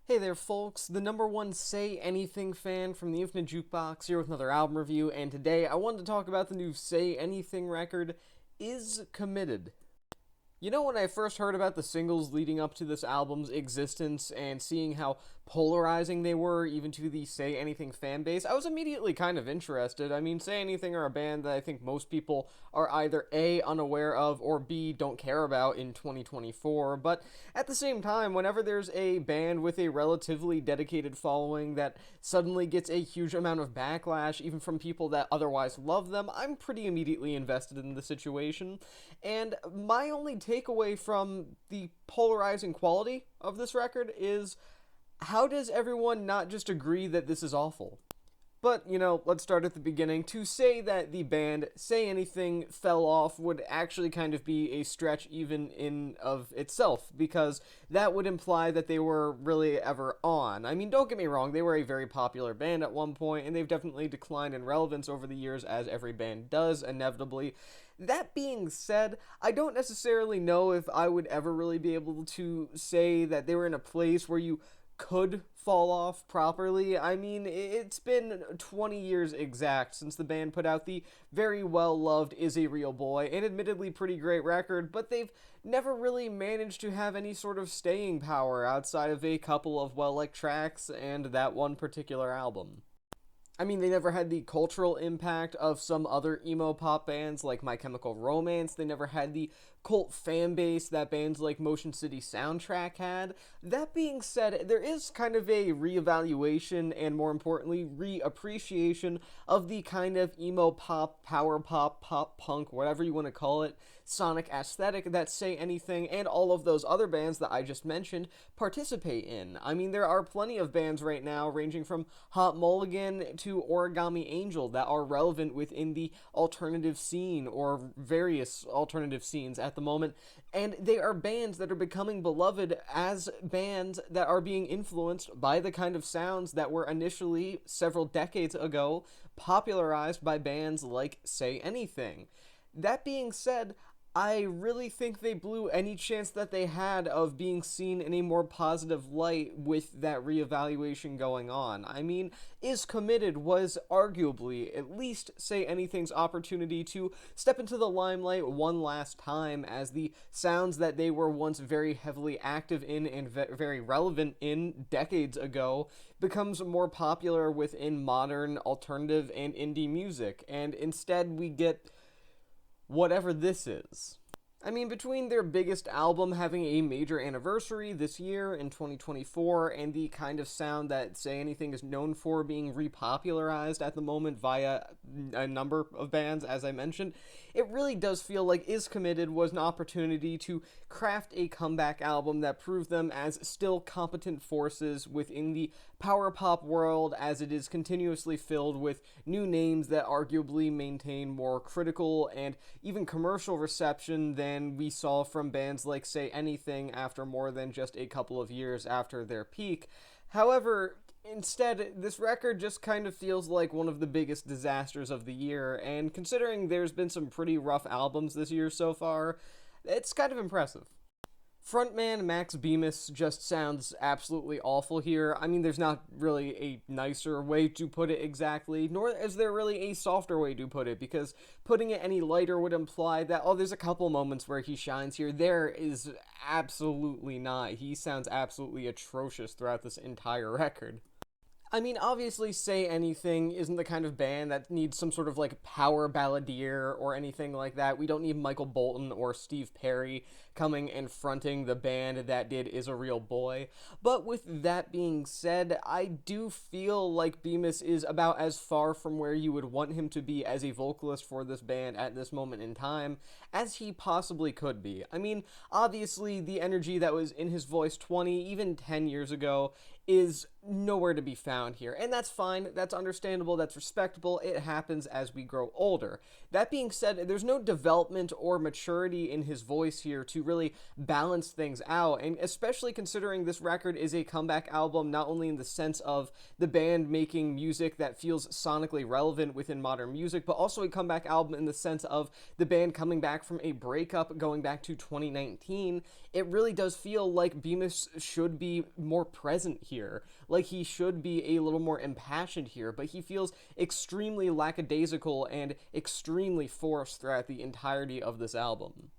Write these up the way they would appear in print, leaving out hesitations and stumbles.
Hey there, folks. The number one Say Anything fan from the Infinite Jukebox here with another album review, and today I wanted to talk about the new Say Anything record, Is Committed. You know, when I first heard about the singles leading up to this album's existence and seeing how polarizing they were, even to the Say Anything fan base, I was immediately kind of interested. I mean, Say Anything are a band that I think most people are either A, unaware of, or B, don't care about in 2024. But at the same time, whenever there's a band with a relatively dedicated following that suddenly gets a huge amount of backlash, even from people that otherwise love them, I'm pretty immediately invested in the situation. And my only takeaway from the polarizing quality of this record is, how does everyone not just agree that this is awful? But, let's start at the beginning. To say that the band Say Anything fell off would actually kind of be a stretch even in of itself, because that would imply that they were really ever on. I mean, don't get me wrong, they were a very popular band at one point, and they've definitely declined in relevance over the years, as every band does, inevitably. That being said, I don't necessarily know if I would ever really be able to say that they were in a place where you could fall off properly. I mean, it's been 20 years exact since the band put out the very well loved Is a Real Boy, an admittedly pretty great record, but they've never really managed to have any sort of staying power outside of a couple of well-liked tracks and that one particular album. I mean, they never had the cultural impact of some other emo pop bands like My Chemical Romance. They never had the cult fan base that bands like Motion City Soundtrack had. That being said, there is kind of a reevaluation and, more importantly, reappreciation of the kind of emo pop, power pop, pop punk, whatever you want to call it, sonic aesthetic that Say Anything and all of those other bands that I just mentioned participate in. I mean, there are plenty of bands right now, ranging from Hot Mulligan to Origami Angel, that are relevant within the alternative scene or various alternative scenes at the moment, and they are bands that are becoming beloved as bands that are being influenced by the kind of sounds that were initially, several decades ago, popularized by bands like Say Anything. That being said, I really think they blew any chance that they had of being seen in a more positive light with that reevaluation going on. I mean, Is Committed was arguably at least Say Anything's opportunity to step into the limelight one last time, as the sounds that they were once very heavily active in and very relevant in decades ago becomes more popular within modern alternative and indie music, and instead we get whatever this is. I mean, between their biggest album having a major anniversary this year in 2024 and the kind of sound that Say Anything is known for being repopularized at the moment via a number of bands, as I mentioned, it really does feel like Is Committed was an opportunity to craft a comeback album that proved them as still competent forces within the power pop world, as it is continuously filled with new names that arguably maintain more critical and even commercial reception than we saw from bands like Say Anything after more than just a couple of years after their peak. However, instead, this record just kind of feels like one of the biggest disasters of the year, and considering there's been some pretty rough albums this year so far, it's kind of impressive. Frontman Max Bemis just sounds absolutely awful here. I mean, there's not really a nicer way to put it exactly, nor is there really a softer way to put it, because putting it any lighter would imply that, oh, there's a couple moments where he shines here. There is absolutely not. He sounds absolutely atrocious throughout this entire record. I mean, obviously, Say Anything isn't the kind of band that needs some sort of like power balladeer or anything like that. We don't need Michael Bolton or Steve Perry coming and fronting the band that did Is a Real Boy. But with that being said, I do feel like Bemis is about as far from where you would want him to be as a vocalist for this band at this moment in time as he possibly could be. I mean, obviously, the energy that was in his voice 20, even 10 years ago is nowhere to be found here. And that's fine, that's understandable, that's respectable, it happens as we grow older. That being said, there's no development or maturity in his voice here to really balance things out, and especially considering this record is a comeback album, not only in the sense of the band making music that feels sonically relevant within modern music, but also a comeback album in the sense of the band coming back from a breakup going back to 2019. It really does feel like Bemis should be more present here here. Like, he should be a little more impassioned here, but he feels extremely lackadaisical and extremely forced throughout the entirety of this album.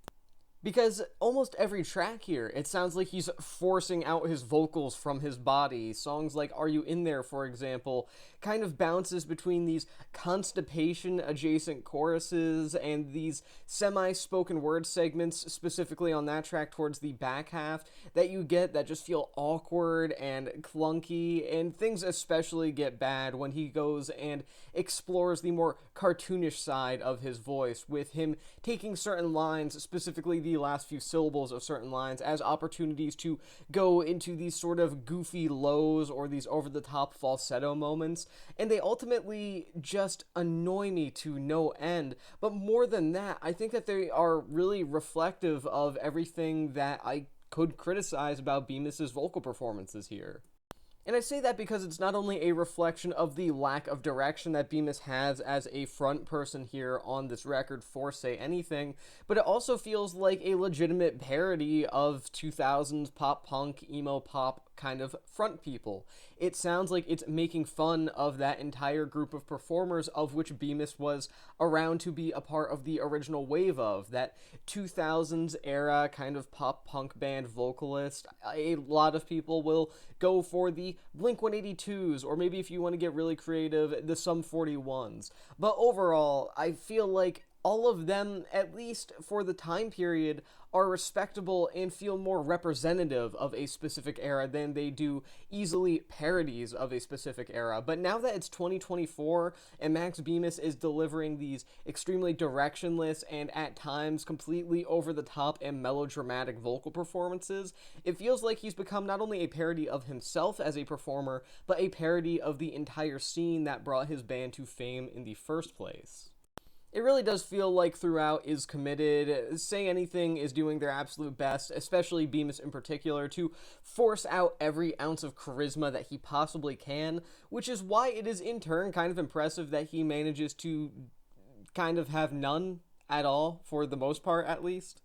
Because almost every track here, it sounds like he's forcing out his vocals from his body. Songs like Are You In There, for example, kind of bounces between these constipation-adjacent choruses and these semi-spoken word segments, specifically on that track towards the back half, that you get that just feel awkward and clunky, and things especially get bad when he goes and explores the more cartoonish side of his voice, with him taking certain lines, specifically the last few syllables of certain lines, as opportunities to go into these sort of goofy lows or these over-the-top falsetto moments, and they ultimately just annoy me to no end. But more than that, I think that they are really reflective of everything that I could criticize about Bemis's vocal performances here. And I say that because it's not only a reflection of the lack of direction that Bemis has as a front person here on this record for Say Anything, but it also feels like a legitimate parody of 2000s pop punk, emo pop kind of front people. It sounds like it's making fun of that entire group of performers of which Bemis was around to be a part of the original wave of, that 2000s era kind of pop punk band vocalist. A lot of people will go for the Blink-182s, or maybe if you want to get really creative, the Sum 41s. But overall, I feel like all of them, at least for the time period, are respectable and feel more representative of a specific era than they do easily parodies of a specific era. But now that it's 2024 and Max Bemis is delivering these extremely directionless and at times completely over-the-top and melodramatic vocal performances, it feels like he's become not only a parody of himself as a performer, but a parody of the entire scene that brought his band to fame in the first place. It really does feel like throughout Is Committed, Say Anything is doing their absolute best, especially Bemis in particular, to force out every ounce of charisma that he possibly can, which is why it is in turn kind of impressive that he manages to kind of have none at all, for the most part at least.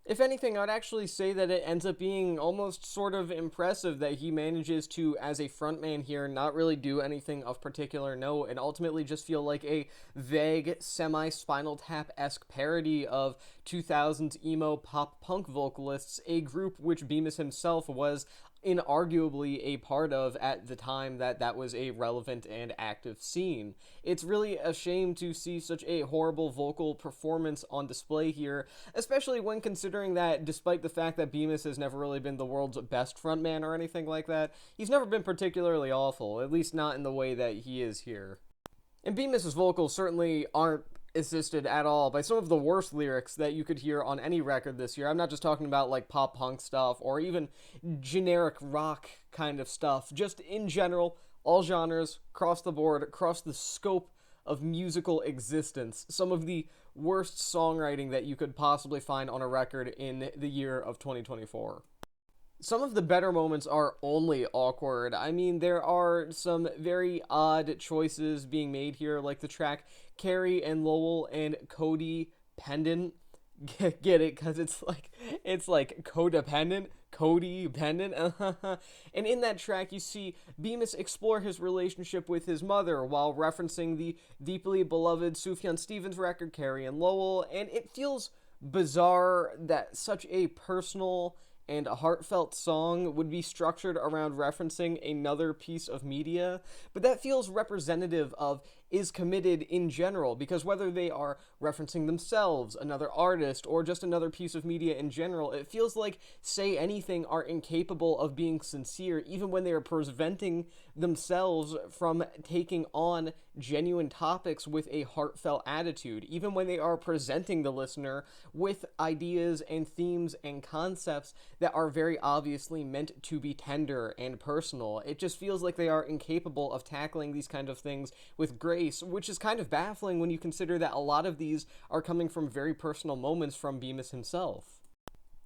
If anything, I'd actually say that it ends up being almost sort of impressive that he manages to, as a frontman here, not really do anything of particular note and ultimately just feel like a vague, semi-Spinal Tap-esque parody of 2000s emo pop-punk vocalists, a group which Bemis himself was inarguably a part of at the time that was a relevant and active scene. It's really a shame to see such a horrible vocal performance on display here, especially when considering that despite the fact that Bemis has never really been the world's best frontman or anything like that, he's never been particularly awful, at least not in the way that he is here. And Bemis's vocals certainly aren't assisted at all by some of the worst lyrics that you could hear on any record this year. I'm not just talking about like pop punk stuff or even generic rock kind of stuff. Just in general, all genres, across the board, across the scope of musical existence. Some of the worst songwriting that you could possibly find on a record in the year of 2024. Some of the better moments are only awkward. I mean, there are some very odd choices being made here, like the track Carrie and Lowell and Cody Pendant. Get it? Because it's like codependent, Cody Pendant. And in that track, you see Bemis explore his relationship with his mother while referencing the deeply beloved Sufjan Stevens record, Carrie and Lowell, and it feels bizarre that such a personal and a heartfelt song would be structured around referencing another piece of media, but that feels representative of Is Committed in general, because whether they are referencing themselves, another artist, or just another piece of media in general, it feels like Say Anything are incapable of being sincere, even when they are preventing themselves from taking on genuine topics with a heartfelt attitude, even when they are presenting the listener with ideas and themes and concepts that are very obviously meant to be tender and personal. It just feels like they are incapable of tackling these kind of things with grace, which is kind of baffling when you consider that a lot of these are coming from very personal moments from Bemis himself.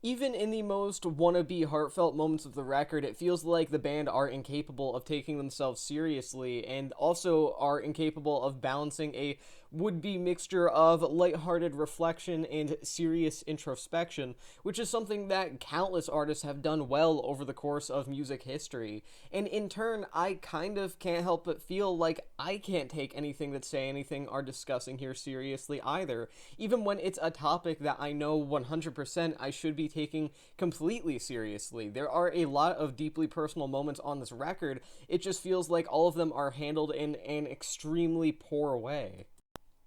Even in the most wannabe heartfelt moments of the record, it feels like the band are incapable of taking themselves seriously and also are incapable of balancing a would-be mixture of lighthearted reflection and serious introspection, which is something that countless artists have done well over the course of music history. And in turn, I kind of can't help but feel like I can't take anything that Say Anything are discussing here seriously either, even when it's a topic that I know 100% I should be taking completely seriously. There are a lot of deeply personal moments on this record. It just feels like all of them are handled in an extremely poor way.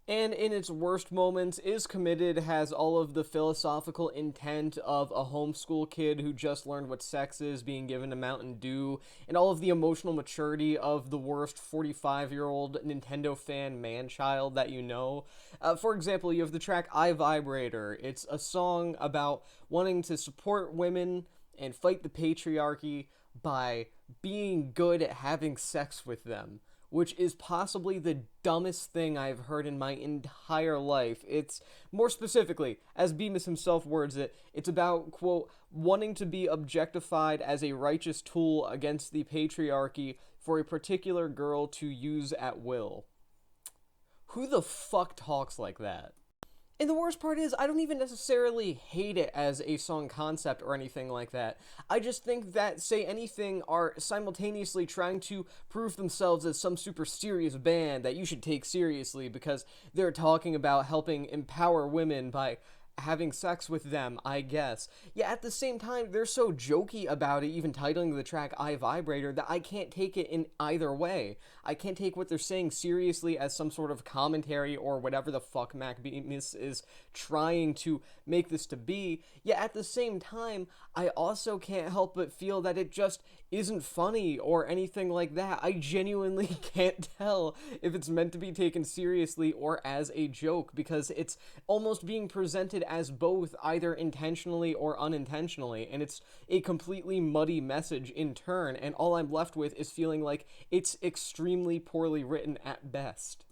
And in its worst moments, Is Committed has all of the philosophical intent of a homeschool kid who just learned what sex is being given a Mountain Dew, and all of the emotional maturity of the worst 45-year-old Nintendo fan man-child that you know. For example, you have the track I Vibrator. It's a song about wanting to support women and fight the patriarchy by being good at having sex with them, which is possibly the dumbest thing I've heard in my entire life. It's, more specifically, as Bemis himself words it, it's about, quote, wanting to be objectified as a righteous tool against the patriarchy for a particular girl to use at will. Who the fuck talks like that? And the worst part is, I don't even necessarily hate it as a song concept or anything like that. I just think that Say Anything are simultaneously trying to prove themselves as some super serious band that you should take seriously because they're talking about helping empower women by having sex with them, I guess. Yeah, at the same time, they're so jokey about it, even titling the track I Vibrator, that I can't take it in either way. I can't take what they're saying seriously as some sort of commentary or whatever the fuck Mac Bemis is trying to make this to be. Yeah, at the same time, I also can't help but feel that it just isn't funny or anything like that. I genuinely can't tell if it's meant to be taken seriously or as a joke, because it's almost being presented as both, either intentionally or unintentionally, and it's a completely muddy message in turn, and all I'm left with is feeling like it's extremely poorly written at best.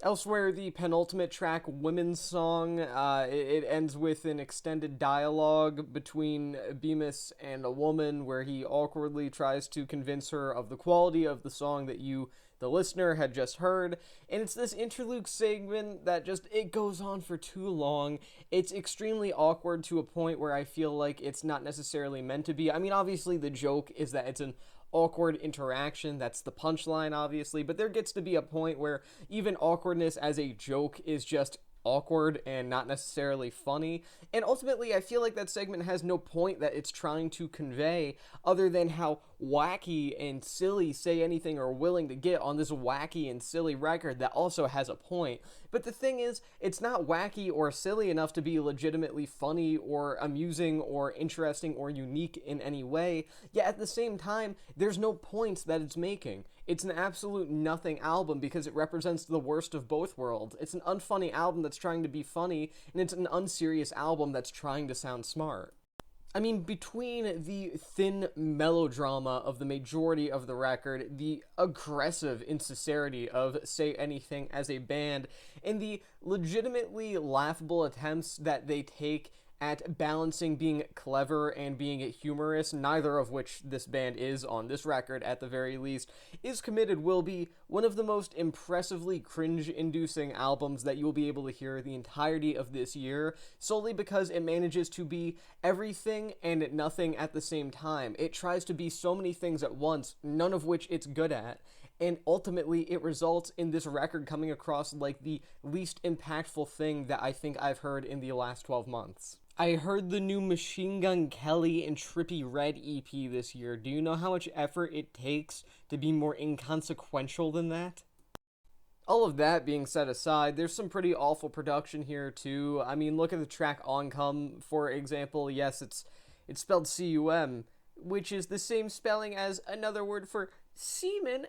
Elsewhere, the penultimate track, Women's Song, it ends with an extended dialogue between Bemis and a woman where he awkwardly tries to convince her of the quality of the song that you, the listener, had just heard. And it's this interlude segment that just, it goes on for too long. It's extremely awkward to a point where I feel like it's not necessarily meant to be. I mean, obviously the joke is that it's an awkward interaction. That's the punchline, obviously, but there gets to be a point where even awkwardness as a joke is just awkward and not necessarily funny. And ultimately, I feel like that segment has no point that it's trying to convey other than how wacky and silly Say Anything are willing to get on this wacky and silly record that also has a point. But the thing is, it's not wacky or silly enough to be legitimately funny or amusing or interesting or unique in any way, yet at the same time, there's no points that it's making. It's an absolute nothing album because it represents the worst of both worlds. It's an unfunny album that's trying to be funny, and it's an unserious album that's trying to sound smart. I mean, between the thin melodrama of the majority of the record, the aggressive insincerity of Say Anything as a band, and the legitimately laughable attempts that they take at balancing being clever and being humorous, neither of which this band is on this record at the very least, Is Committed will be one of the most impressively cringe-inducing albums that you will be able to hear the entirety of this year, solely because it manages to be everything and nothing at the same time. It tries to be so many things at once, none of which it's good at, and ultimately it results in this record coming across like the least impactful thing that I think I've heard in the last 12 months. I heard the new Machine Gun Kelly and Trippie Redd EP this year. Do you know how much effort it takes to be more inconsequential than that? All of that being set aside, there's some pretty awful production here too. I mean, look at the track Oncom, for example. Yes, it's spelled C-U-M, which is the same spelling as another word for semen.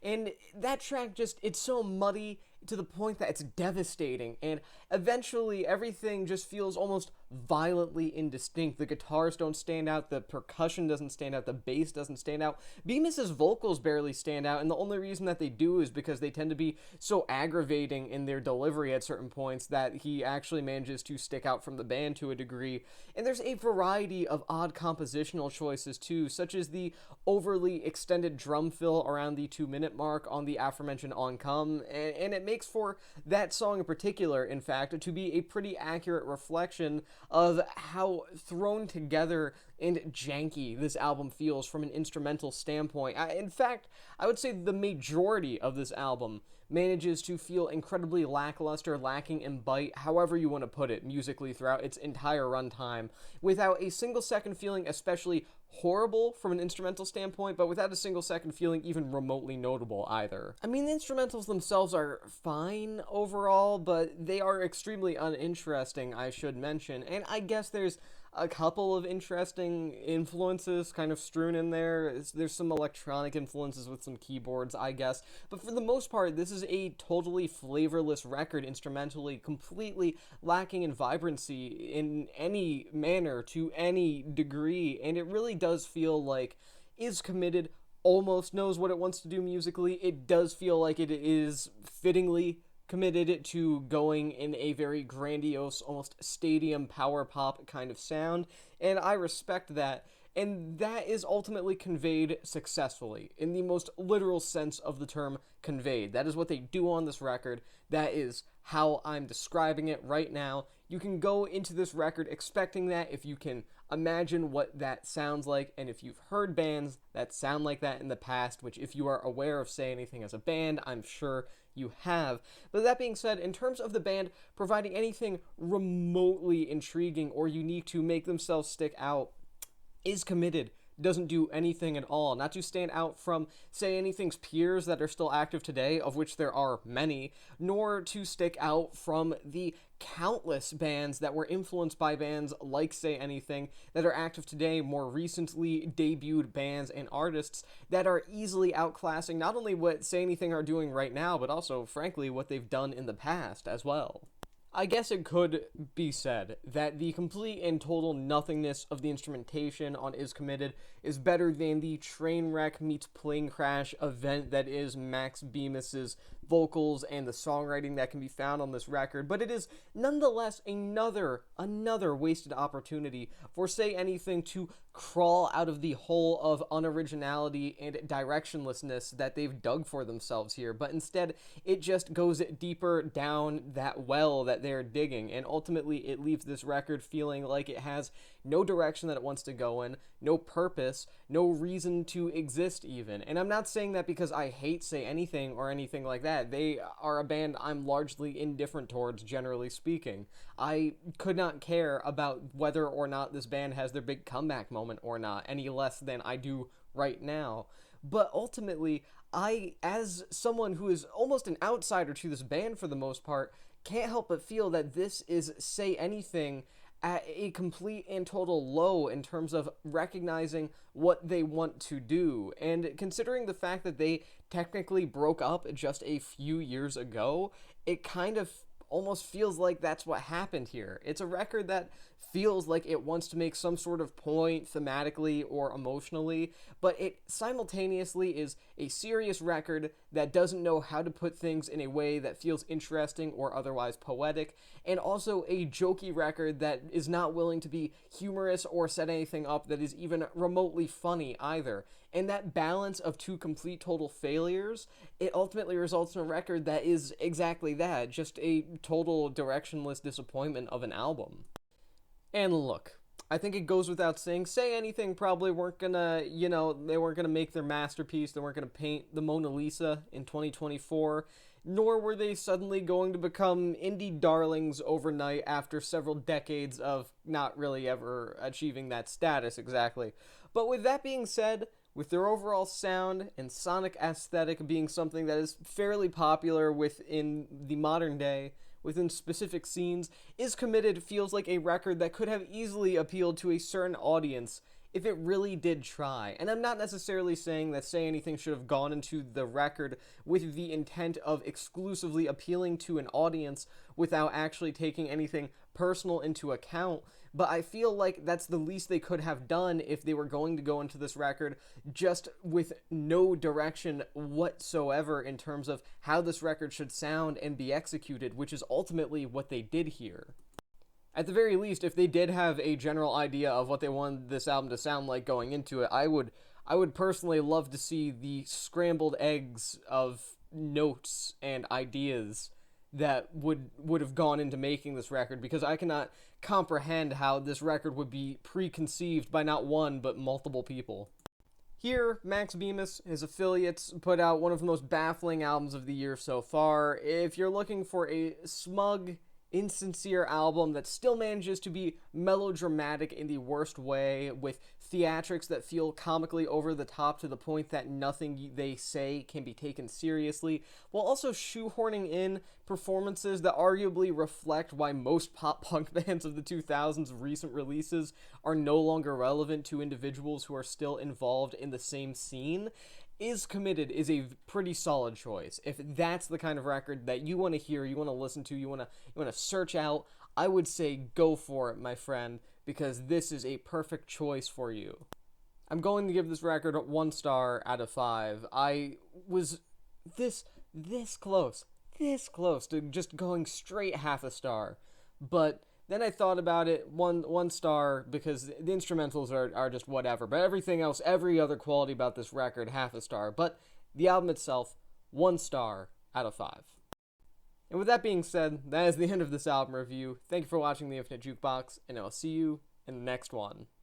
And that track just, it's so muddy to the point that it's devastating, and eventually everything just feels almost violently indistinct. The guitars don't stand out, the percussion doesn't stand out, the bass doesn't stand out, Bemis's vocals barely stand out, and the only reason that they do is because they tend to be so aggravating in their delivery at certain points that he actually manages to stick out from the band to a degree. And there's a variety of odd compositional choices too, such as the overly extended drum fill around the 2-minute mark on the aforementioned On Come, and it makes for that song in particular, in fact, to be a pretty accurate reflection of how thrown together and janky this album feels from an instrumental standpoint. In fact, I would say the majority of this album manages to feel incredibly lackluster, lacking in bite, however you want to put it, musically throughout its entire runtime, without a single second feeling especially horrible from an instrumental standpoint, but without a single second feeling even remotely notable either. I mean, the instrumentals themselves are fine overall, but they are extremely uninteresting, I should mention, and I guess there's a couple of interesting influences kind of strewn in there. There's some electronic influences with some keyboards, I guess, but for the most part, this is a totally flavorless record, instrumentally, completely lacking in vibrancy in any manner, to any degree, and it really does feel like Is Committed almost knows what it wants to do musically. It does feel like it is fittingly committed to going in a very grandiose, almost stadium power pop kind of sound, and I respect that, and that is ultimately conveyed successfully, in the most literal sense of the term conveyed. That is what they do on this record. That is how I'm describing it right now. You can go into this record expecting that if you can imagine what that sounds like, and if you've heard bands that sound like that in the past, which if you are aware of Say Anything as a band, I'm sure you have. But that being said, in terms of the band providing anything remotely intriguing or unique to make themselves stick out, Is Committed doesn't do anything at all, not to stand out from Say Anything's peers that are still active today, of which there are many, nor to stick out from the countless bands that were influenced by bands like Say Anything that are active today, more recently debuted bands and artists that are easily outclassing not only what Say Anything are doing right now, but also, frankly, what they've done in the past as well. I guess it could be said that the complete and total nothingness of the instrumentation on Is Committed is better than the train wreck meets plane crash event that is Max Bemis's vocals and the songwriting that can be found on this record, but it is nonetheless another wasted opportunity for Say Anything to crawl out of the hole of unoriginality and directionlessness that they've dug for themselves here, but instead it just goes deeper down that well that they're digging, and ultimately it leaves this record feeling like it has no direction that it wants to go in, no purpose, no reason to exist even. And I'm not saying that because I hate Say Anything or anything like that. They are a band I'm largely indifferent towards, generally speaking. I could not care about whether or not this band has their big comeback moment or not, any less than I do right now. But ultimately, I, as someone who is almost an outsider to this band for the most part, can't help but feel that this is Say Anything at a complete and total low in terms of recognizing what they want to do. And considering the fact that they technically broke up just a few years ago, it kind of almost feels like that's what happened here. It's a record that feels like it wants to make some sort of point thematically or emotionally, but it simultaneously is a serious record that doesn't know how to put things in a way that feels interesting or otherwise poetic, and also a jokey record that is not willing to be humorous or set anything up that is even remotely funny either. And that balance of two complete total failures, it ultimately results in a record that is exactly that, just a total directionless disappointment of an album. And look, I think it goes without saying, Say Anything probably weren't gonna, they weren't gonna make their masterpiece, they weren't gonna paint the Mona Lisa in 2024, nor were they suddenly going to become indie darlings overnight after several decades of not really ever achieving that status exactly. But with that being said, with their overall sound and sonic aesthetic being something that is fairly popular within the modern day, within specific scenes, Is Committed feels like a record that could have easily appealed to a certain audience if it really did try. And I'm not necessarily saying that Say Anything should have gone into the record with the intent of exclusively appealing to an audience without actually taking anything personal into account, but I feel like that's the least they could have done if they were going to go into this record just with no direction whatsoever in terms of how this record should sound and be executed, which is ultimately what they did here. At the very least, if they did have a general idea of what they wanted this album to sound like going into it, I would I would personally love to see the scrambled eggs of notes and ideas that would have gone into making this record, because I cannot comprehend how this record would be preconceived by not one but multiple people. Here, Max Bemis, his affiliates, put out one of the most baffling albums of the year so far. If you're looking for a smug, insincere album that still manages to be melodramatic in the worst way, with theatrics that feel comically over the top to the point that nothing they say can be taken seriously, while also shoehorning in performances that arguably reflect why most pop punk bands of the 2000s recent releases are no longer relevant to individuals who are still involved in the same scene, Is Committed is a pretty solid choice. If that's the kind of record that you want to hear, you want to listen to, you want to search out, I would say go for it, my friend, because this is a perfect choice for you. I'm going to give this record 1 star out of 5. I was this close to just going straight half a star, but then I thought about it, one star, because the instrumentals are just whatever. But everything else, every other quality about this record, half a star. But the album itself, 1 star out of 5. And with that being said, that is the end of this album review. Thank you for watching The Infinite Jukebox, and I'll see you in the next one.